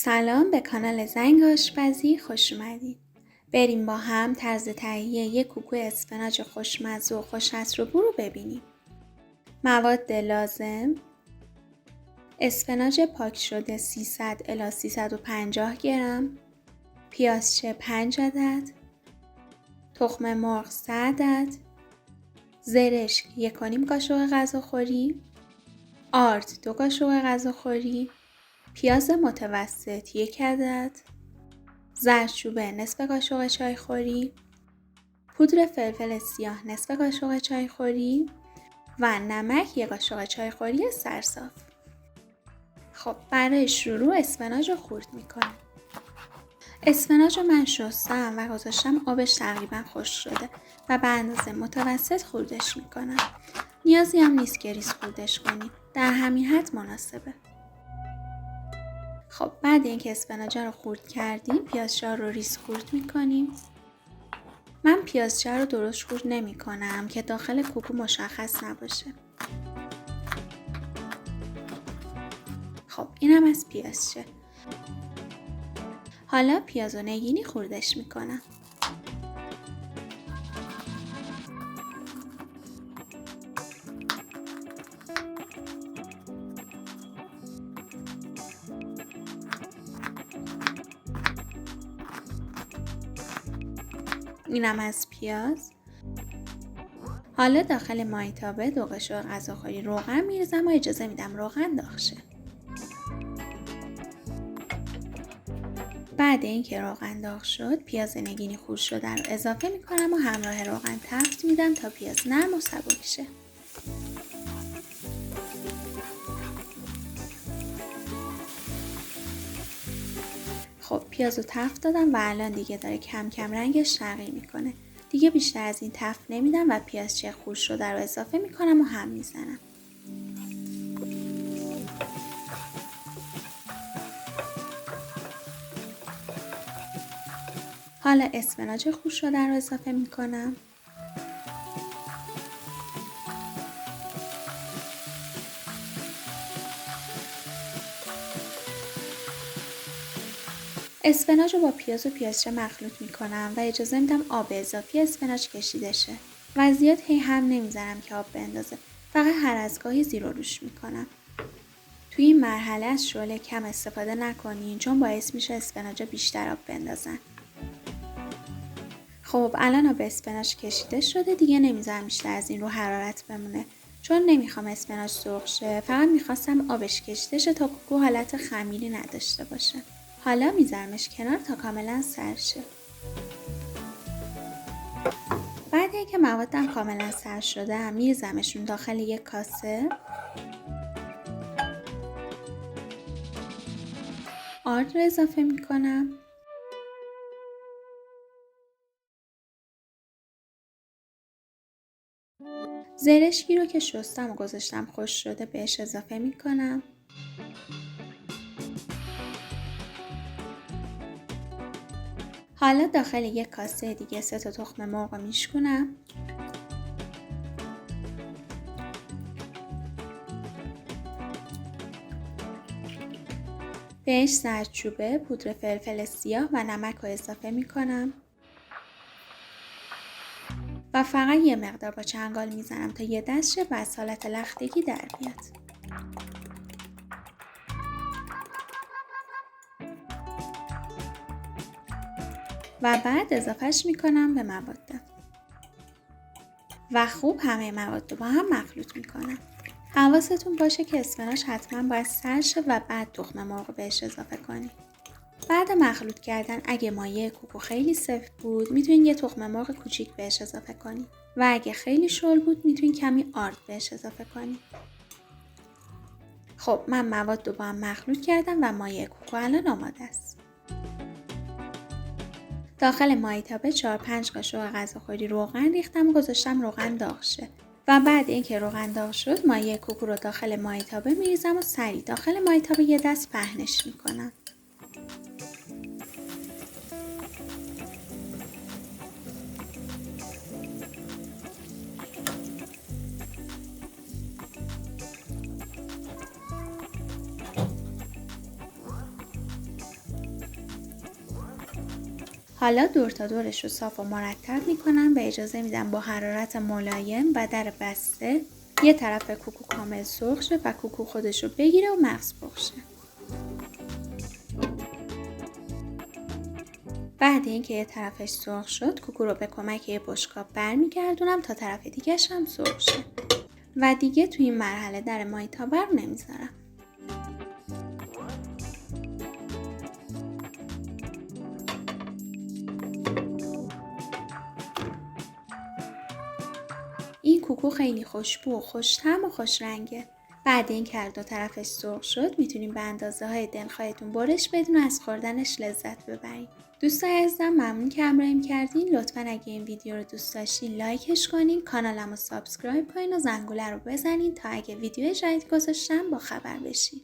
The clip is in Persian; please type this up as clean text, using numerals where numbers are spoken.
سلام به کانال زنگ آشپزی خوش اومدید. بریم با هم طرز تهیه یک کوکو اسفناج خوشمزه و خوش عطر و بو رو ببینیم. مواد لازم: اسفناج پاک شده 300 الی 350 گرم، پیازچه 5 عدد، تخم مرغ 3 عدد، زرشک 1.5 قاشق غذاخوری، آرد 2 قاشق غذاخوری، پیاز متوسط 1 عدد، زردچوبه نصف قاشق چایخوری، پودر فلفل سیاه نصف قاشق چایخوری و نمک 1 قاشق چایخوری سرصاف. خب برای شروع اسفناج رو خورد میکنم. اسفناج رو من شستم و گذاشتم آبش تقریبا خشک شده و به اندازه متوسط خوردش میکنم. نیازی هم نیست که ریز خوردش کنید، در همین حد مناسبه. خب بعد اینکه اسفناج رو خورد کردیم پیازچه رو ریز خورد میکنیم. من پیازچه رو درشت خورد نمی کنم که داخل کوکو مشخص نباشه. خب اینم از پیازچه. حالا پیاز و نگینی خوردش می کنم. اینم از پیاز. حالا داخل مایتابه 2 قاشق غذاخوری روغن میریزم و اجازه میدم روغن داغ شه. بعد اینکه روغن داغ شد پیاز نگینی خورد شده رو اضافه میکنم و همراه روغن تفت میدم تا پیاز نرم و سبک شه. خب پیازو تفت دادم و الان دیگه داره کم کم رنگش تغییر میکنه. دیگه بیشتر از این تفت نمیدم و پیازچه خورد شده رو اضافه میکنم و هم میزنم. حالا اسفناج خورد شده رو اضافه میکنم. اسفناج رو با پیاز و پیازچه مخلوط میکنم و اجازه میدم آب اضافی اسفناج کشیده شه. و زیاد هی هم نمیذارم که آب بندازه. فقط هر از گاهی زیر و روش میکنم. توی این مرحله از شعله کم استفاده نکنین چون باعث میشه اسفناج بیشتر آب بندازن. خب الان آب اسفناج کشیده شده، دیگه نمیذارم بیشتر از این رو حرارت بمونه چون نمیخوام اسفناج سرخ شه. فقط میخواستم آبش کشیده شه تا کوکو حالت خمیری نداشته باشه. حالا میذارمش کنار تا کاملا سرد شه. بعد اینکه موادم کاملا سرد شده میریزمشون داخل یک کاسه. آرد رو اضافه میکنم. زرشکی رو که شستم و گذاشتم خشک شده بهش اضافه میکنم. حالا داخل یک کاسه دیگه 3 تا تخم مرغ رو میشکنم. بهش زردچوبه، پودر فلفل سیاه و نمک رو اضافه میکنم. و فقط یه مقدار با چنگال میزنم تا یه دست شه و از حالت لختگی در بیاد. و بعد اضافهش میکنم به مواد. و خوب همه مواد رو با هم مخلوط میکنم. حواستون باشه که اسفناج حتما باید سرد شه و بعد تخم مرغ بهش اضافه کنید. بعد مخلوط کردن اگه مایه کوکو خیلی سفت بود میتونید یه تخم مرغ کوچیک بهش اضافه کنید و اگه خیلی شل بود میتونید کمی آرد بهش اضافه کنید. خب من مواد رو با هم مخلوط کردم و مایه کوکو الان آماده است. داخل مایتابه 4-5 قاشق غذاخوری روغن ریختم و گذاشتم روغن داغ شه. و بعد اینکه روغن داغ شد مایه کوکو رو داخل مایتابه میریزم و سریع داخل مایتابه یه دست پهنش میکنم. حالا دور تا دورش رو صاف و مرتب میکنم و اجازه میدم با حرارت ملایم و در بسته یه طرف کوکو کامل سرخ شه و کوکو خودش رو بگیره و مغز بخشه. بعد اینکه یه طرفش سرخ شد، کوکو رو به کمک یه بشقاب برمیگردونم تا طرف دیگه‌ش هم سرخ شه. و دیگه توی این مرحله در مایتابه رو نمیذارم. این کوکو خیلی خوشبو و خوش‌طعم و خوش رنگه. بعد این که هر دو طرفش سرخ شد میتونیم به اندازه های دلخواهتون برش بدون و از خوردنش لذت ببرین. دوستای عزیزم ممنون که همراهیم کردین. لطفا اگه این ویدیو رو دوست داشتین لایکش کنین، کانالمو سابسکرایب کنین و زنگوله رو بزنین تا اگه ویدیو جدید گذاشتم با خبر بشین.